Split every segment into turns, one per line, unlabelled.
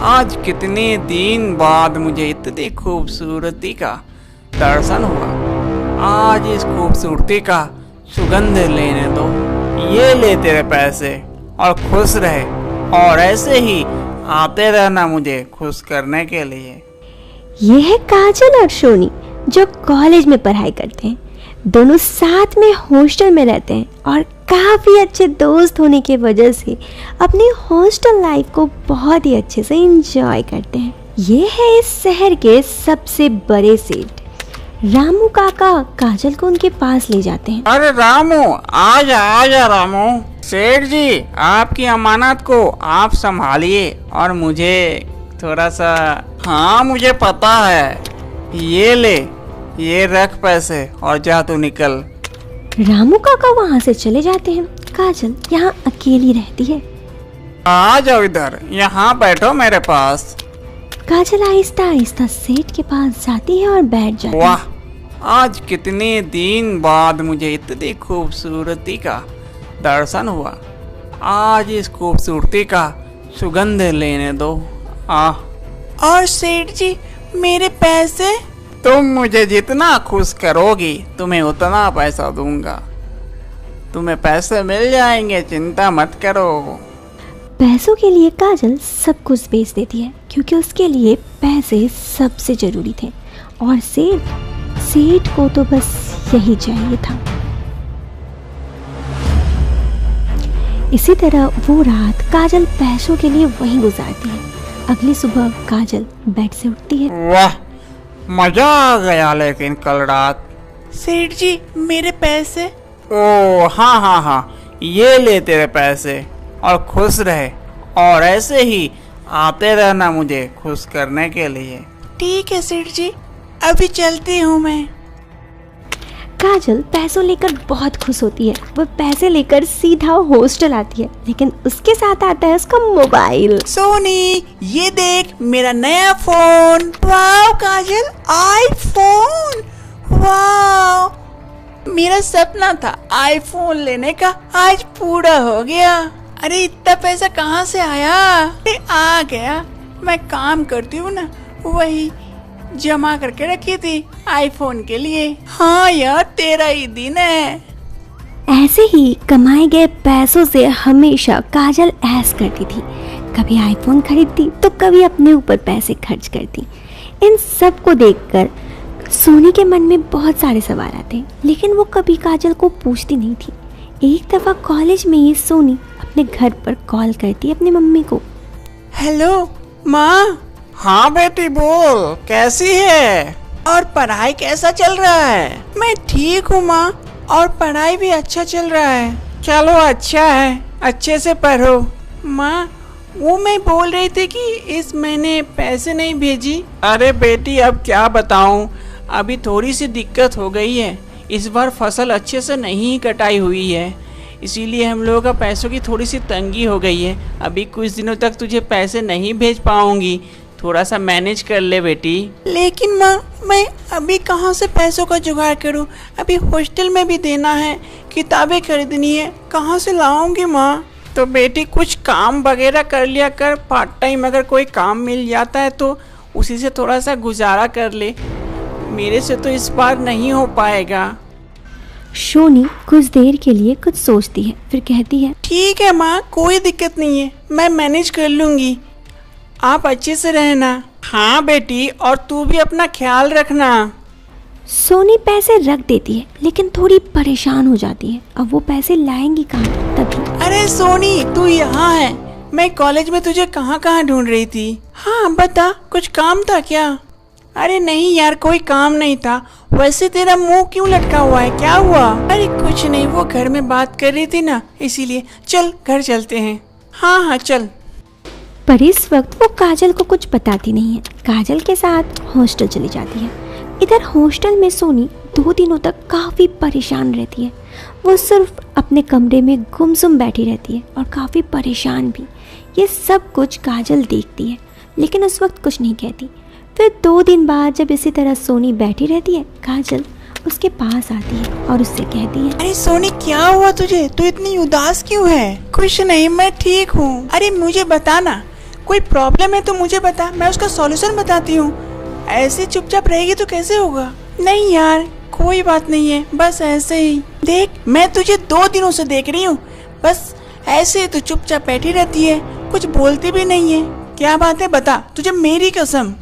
आज कितने दिन बाद मुझे इतनी खूबसूरती का दर्शन हुआ। आज इस खूबसूरती का सुगंध लेने दो। ये ले तेरे पैसे और खुश रहे, और ऐसे ही आते रहना मुझे खुश करने के लिए।
ये है काजल और सोनी जो कॉलेज में पढ़ाई करते हैं। दोनों साथ में हॉस्टल में रहते हैं और काफ़ी अच्छे दोस्त होने की वजह से अपनी हॉस्टल लाइफ को बहुत ही अच्छे से एंजॉय करते हैं। ये है इस शहर के सबसे बड़े सेठ। रामू काका काजल को उनके पास ले जाते हैं।
अरे रामू, आजा आजा रामू। सेठ जी, आपकी अमानत को आप संभालिए और मुझे थोड़ा सा। हाँ मुझे पता है। ये ले, ये रख पैसे और जा तू निकल।
रामू काका वहाँ से चले जाते हैं। काजल यहाँ अकेली रहती है।
आ जाओ इधर, यहाँ बैठो मेरे पास।
काजल आहिस्ता आहिस्ता सेठ के पास जाती है और बैठ जाती है।
वाह, आज कितने दिन बाद मुझे इतनी खूबसूरती का दर्शन हुआ। आज इस खूबसूरती का सुगंध लेने दो। और सेठ जी, मेरे पैसे? तुम मुझे जितना खुश करोगी तुम्हें उतना पैसा दूंगा। तुम्हें पैसे मिल जाएंगे, चिंता मत करो।
पैसों के लिए काजल सब कुछ बेच देती है क्योंकि उसके लिए पैसे सबसे जरूरी थे, और सेठ को तो बस यही चाहिए था। इसी तरह वो रात काजल पैसों के लिए वहीं गुजारती है। अगली सुबह काजल बेड से उठती है।
वाह, मजा आ गया। लेकिन कल रात। सेठ जी, मेरे पैसे? ओ हाँ हाँ हाँ, ये ले तेरे पैसे और खुश रहे, और ऐसे ही आते रहना मुझे खुश करने के लिए। ठीक है सेठ जी, अभी चलती हूँ मैं।
काजल पैसों लेकर बहुत खुश होती है। वह पैसे लेकर सीधा हॉस्टल आती है, लेकिन उसके साथ आता है उसका मोबाइल।
सोनी, ये देख मेरा नया फोन। वाह काजल, आईफोन। वाह, मेरा सपना था आईफोन लेने का, आज पूरा हो गया। अरे इतना पैसा कहाँ से आया? अरे आ गया, मैं काम करती हूँ ना, वही जमा करके रखी थी आईफोन के लिए। हाँ यार, तेरा ही दिन है।
ऐसे ही कमाए गए पैसों से हमेशा काजल ऐश करती थी। कभी आईफोन खरीदती तो कभी अपने ऊपर पैसे खर्च करती। इन सब को देखकर सोनी के मन में बहुत सारे सवाल आते, लेकिन वो कभी काजल को पूछती नहीं थी। एक दफा कॉलेज में ही सोनी अपने घर पर कॉल करती अपनी मम्मी को।
हेलो माँ।
हाँ बेटी बोल, कैसी है?
और पढ़ाई कैसा चल रहा है? मैं ठीक हूँ माँ, और पढ़ाई भी अच्छा चल रहा है। चलो अच्छा है, अच्छे से पढ़ो। माँ, वो मैं बोल रही थी कि इस महीने पैसे नहीं भेजी।
अरे बेटी, अब क्या बताऊं, अभी थोड़ी सी दिक्कत हो गई है। इस बार फसल अच्छे से नहीं कटाई हुई है, इसीलिए हम लोगों का पैसों की थोड़ी सी तंगी हो गई है। अभी कुछ दिनों तक तुझे पैसे नहीं भेज पाऊंगी, थोड़ा सा मैनेज कर ले बेटी।
लेकिन माँ, मैं अभी कहाँ से पैसों का जुगाड़ करूँ? अभी हॉस्टल में भी देना है, किताबें खरीदनी है, कहाँ से लाऊंगी माँ?
तो बेटी कुछ काम वगैरह कर लिया कर, पार्ट टाइम अगर कोई काम मिल जाता है तो उसी से थोड़ा सा गुजारा कर ले। मेरे से तो इस बार नहीं हो पाएगा।
सोनी कुछ देर के लिए कुछ सोचती है, फिर कहती है,
ठीक है माँ, कोई दिक्कत नहीं है, मैं मैनेज कर लूँगी, आप अच्छे से रहना।
हाँ बेटी, और तू भी अपना ख्याल रखना।
सोनी पैसे रख देती है, लेकिन थोड़ी परेशान हो जाती है। अब वो पैसे लाएंगी कहाँ? तभी
अरे सोनी, तू यहाँ है? मैं कॉलेज में तुझे कहाँ कहाँ ढूंढ रही थी। हाँ बता, कुछ काम था क्या? अरे नहीं यार, कोई काम नहीं था। वैसे तेरा मुंह क्यों लटका हुआ है, क्या हुआ? अरे कुछ नहीं, वो घर में बात कर रही थी ना, इसीलिए। चल घर चलते हैं। हाँ हाँ चल।
पर इस वक्त वो काजल को कुछ बताती नहीं है। काजल के साथ हॉस्टल चली जाती है। इधर हॉस्टल में सोनी 2 दिनों तक काफ़ी परेशान रहती है। वो सिर्फ अपने कमरे में गुमसुम बैठी रहती है और काफ़ी परेशान भी। ये सब कुछ काजल देखती है, लेकिन उस वक्त कुछ नहीं कहती। फिर 2 दिन बाद जब इसी तरह सोनी बैठी रहती है, काजल उसके पास आती है और उससे कहती है,
अरे सोनी, क्या हुआ तुझे? तू इतनी उदास क्यों है? कुछ नहीं, मैं ठीक हूँ। अरे मुझे बताना, कोई प्रॉब्लम है तो मुझे बता, मैं उसका सॉल्यूशन बताती हूँ। ऐसे चुपचाप रहेगी तो कैसे होगा? नहीं यार कोई बात नहीं है, बस ऐसे ही। देख मैं तुझे 2 दिनों से देख रही हूँ, बस ऐसे ही तू चुपचाप बैठी रहती है, कुछ बोलती भी नहीं है। क्या बात है बता, तुझे मेरी कसम।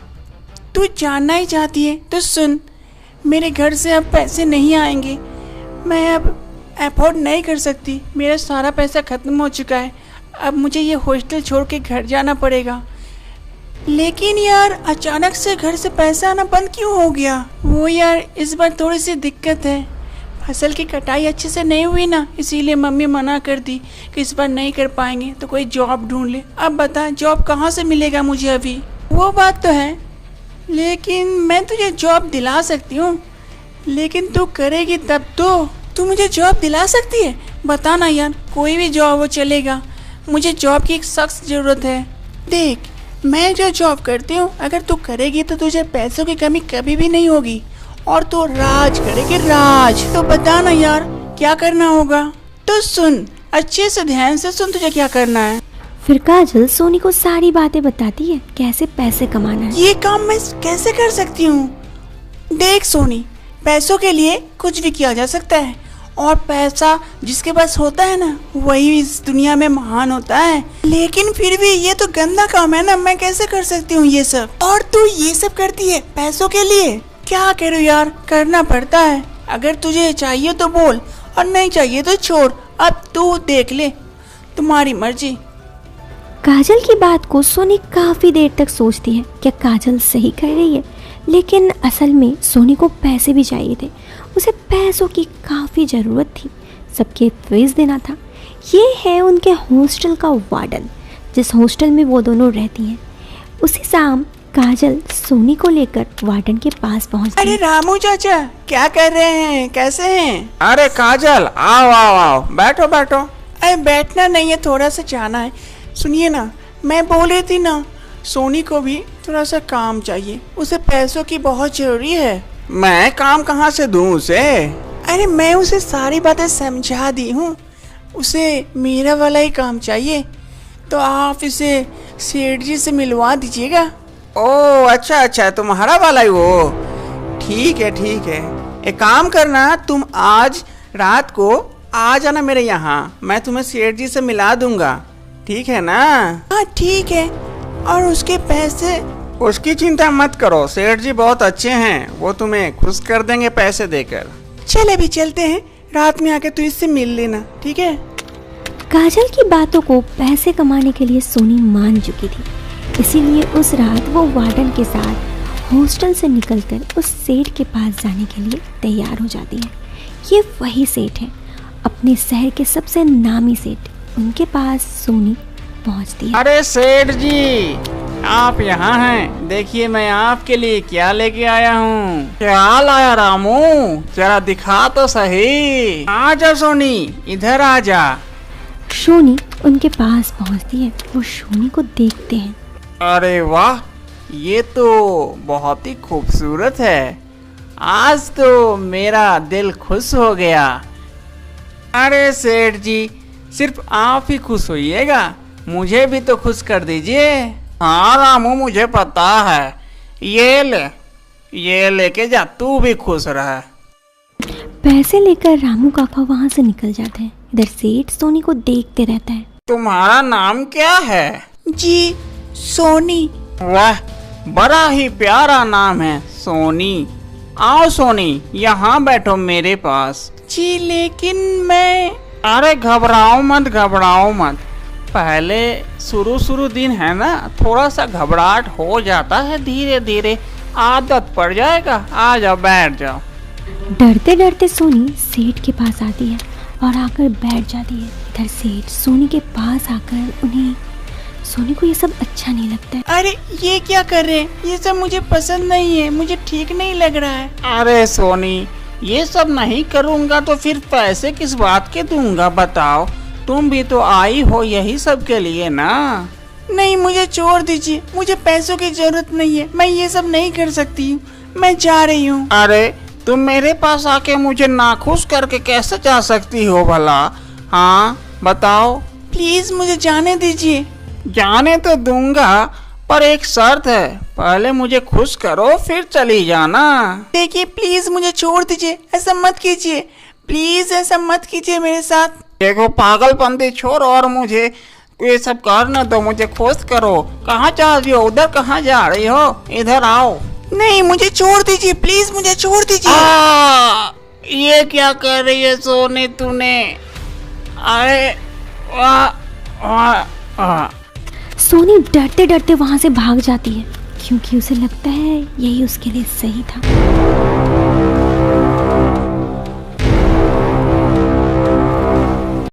तू जानना ही चाहती है तो सुन, मेरे घर से अब पैसे नहीं आएंगे, मैं अब अफोर्ड नहीं कर सकती, मेरा सारा पैसा ख़त्म हो चुका है, अब मुझे ये हॉस्टल छोड़ के घर जाना पड़ेगा। लेकिन यार अचानक से घर से पैसा आना बंद क्यों हो गया? वो यार इस बार थोड़ी सी दिक्कत है, फसल की कटाई अच्छे से नहीं हुई ना, इसीलिए मम्मी मना कर दी कि इस बार नहीं कर पाएंगे तो कोई जॉब ढूंढ ले। अब बता जॉब कहाँ से मिलेगा मुझे अभी? वो बात तो है, लेकिन मैं तुझे जॉब दिला सकती हूँ, लेकिन तू करेगी तब तो। तू मुझे जॉब दिला सकती है? बता ना यार, कोई भी जॉब हो चलेगा, मुझे जॉब की एक सख्त ज़रूरत है। देख मैं जो जॉब करती हूँ अगर तू करेगी तो तुझे पैसों की कमी कभी भी नहीं होगी, और तू राज करेगी राज। तो बता ना यार क्या करना होगा? तो सुन, अच्छे से ध्यान से सुन, तुझे क्या करना है।
फिर काजल सोनी को सारी बातें बताती है कैसे पैसे कमाना है।
ये काम मैं कैसे कर सकती हूँ? देख सोनी, पैसों के लिए कुछ भी किया जा सकता है, और पैसा जिसके पास होता है ना वही इस दुनिया में महान होता है। लेकिन फिर भी ये तो गंदा काम है ना, मैं कैसे कर सकती हूँ ये सब? और तू ये सब करती है पैसों के लिए? क्या करूँ यार, करना पड़ता है। अगर तुझे चाहिए तो बोल, और नहीं चाहिए तो छोड़, अब तू देख ले, तुम्हारी मर्जी।
काजल की बात को सोनी काफी देर तक सोचती है, क्या काजल सही कर रही है? लेकिन असल में सोनी को पैसे भी चाहिए थे, उसे पैसों की काफ़ी ज़रूरत थी, सबके फीस देना था। ये है उनके हॉस्टल का वार्डन, जिस हॉस्टल में वो दोनों रहती हैं। उसी शाम काजल सोनी को लेकर वार्डन के पास पहुंचती है।
अरे रामू चाचा क्या कर रहे हैं, कैसे हैं?
अरे काजल आओ आओ आओ, बैठो बैठो।
अरे बैठना नहीं है, थोड़ा सा जाना है। सुनिए ना, मैं बोल रही थी ना, सोनी को भी थोड़ा सा काम चाहिए, उसे पैसों की बहुत जरूरी है।
मैं काम कहाँ से दूं उसे?
अरे मैं उसे सारी बातें समझा दी हूँ, उसे मेरा वाला ही काम चाहिए, तो आप इसे सेठ जी से मिलवा दीजिएगा।
ओह अच्छा अच्छा, तुम्हारा वाला ही वो। ठीक है ठीक है, एक काम करना, तुम आज रात को आ जाना मेरे यहाँ, मैं तुम्हें सेठ जी से मिला दूंगा, ठीक है ना?
हाँ ठीक है। और उसके पैसे?
उसकी चिंता मत करो, सेठ जी बहुत अच्छे हैं, वो तुम्हें खुश कर देंगे पैसे देकर।
चल अभी चलते हैं, रात में आके तू इससे मिल लेना, ठीक है?
काजल की बातों को पैसे कमाने के लिए सोनी मान चुकी थी, इसीलिए उस रात वो वार्डन के साथ हॉस्टल से निकलकर उस सेठ के पास जाने के लिए तैयार हो जाती है। ये वही सेठ है, अपने शहर के सबसे नामी सेठ। उनके पास सोनी पहुंचती है।
अरे सेठ जी, आप यहाँ हैं, देखिए मैं आपके लिए क्या लेके आया हूँ। क्या लाया रामू, जरा दिखा तो सही। आजा सोनी, इधर आजा।
सोनी उनके पास पहुंचती है, वो सोनी को देखते हैं।
अरे वाह, ये तो बहुत ही खूबसूरत है, आज तो मेरा दिल खुश हो गया। अरे सेठ जी, सिर्फ आप ही खुश होइएगा, मुझे भी तो खुश कर दीजिए। हाँ रामू, मुझे पता है, ये लेके जा, तू भी खुश रह।
पैसे लेकर रामू काका वहाँ से निकल जाते हैं। इधर सेठ सोनी को देखते रहता है।
तुम्हारा नाम क्या है?
जी सोनी।
वाह, बड़ा ही प्यारा नाम है, सोनी। आओ सोनी, यहाँ बैठो मेरे पास।
जी लेकिन मैं।
अरे घबराओ मत, पहले शुरू दिन है ना, थोड़ा सा घबराहट हो जाता है, धीरे धीरे आदत पड़ जाएगा। आ जाओ, बैठ जाओ।
डरते डरते सोनी सेठ के पास आती है और आकर बैठ जाती है। इधर सेठ सोनी के पास आकर उन्हें, सोनी को ये सब अच्छा नहीं लगता है।
अरे ये क्या कर रहे हैं, ये सब मुझे पसंद नहीं है, मुझे ठीक नहीं लग रहा है।
अरे सोनी, ये सब नहीं करूँगा तो फिर पैसे किस बात के दूंगा, बताओ? तुम भी तो आई हो यही सब के लिए ना।
नहीं, मुझे छोड़ दीजिए, मुझे पैसों की जरूरत नहीं है, मैं ये सब नहीं कर सकती हूँ, मैं जा रही हूँ।
अरे तुम मेरे पास आके मुझे नाखुश करके कैसे जा सकती हो भला? हाँ बताओ।
प्लीज मुझे जाने दीजिए।
जाने तो दूंगा, पर एक शर्त है, पहले मुझे खुश करो फिर चली जाना।
देखिए प्लीज मुझे छोड़ दीजिए, ऐसा मत कीजिए, प्लीज ऐसा मत कीजिए मेरे साथ।
देखो पागलपंती छोड़ और मुझे ये सब करना दो, मुझे खुश करो। कहाँ जा रही हो? उधर कहाँ जा रही हो? इधर आओ।
नहीं मुझे छोड़ दीजिए, प्लीज मुझे छोड़ दीजिए।
ये क्या कर रही है सोनी तूने? अरे
सोनी डरते डरते वहाँ से भाग जाती है क्योंकि उसे लगता है यही उसके लिए सही था।